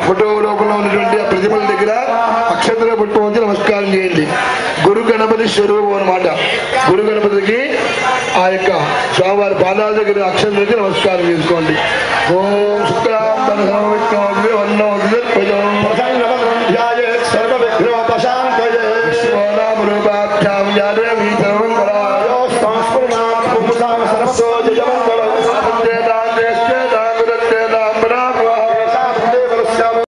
Photo లోపల ఉన్నటువంటి ఆ ప్రతిమల దగ్గర అక్షంతలు పట్టుకోవచ్చు, నమస్కారం చేయండి. గురు గణపతి స్వరూపం అన్నమాట. గురు గణపతికి ఆ యొక్క స్వామివారి పాదాల దగ్గర అక్షంతలకి నమస్కారం చేసుకోండి. ఓం శుక్లాం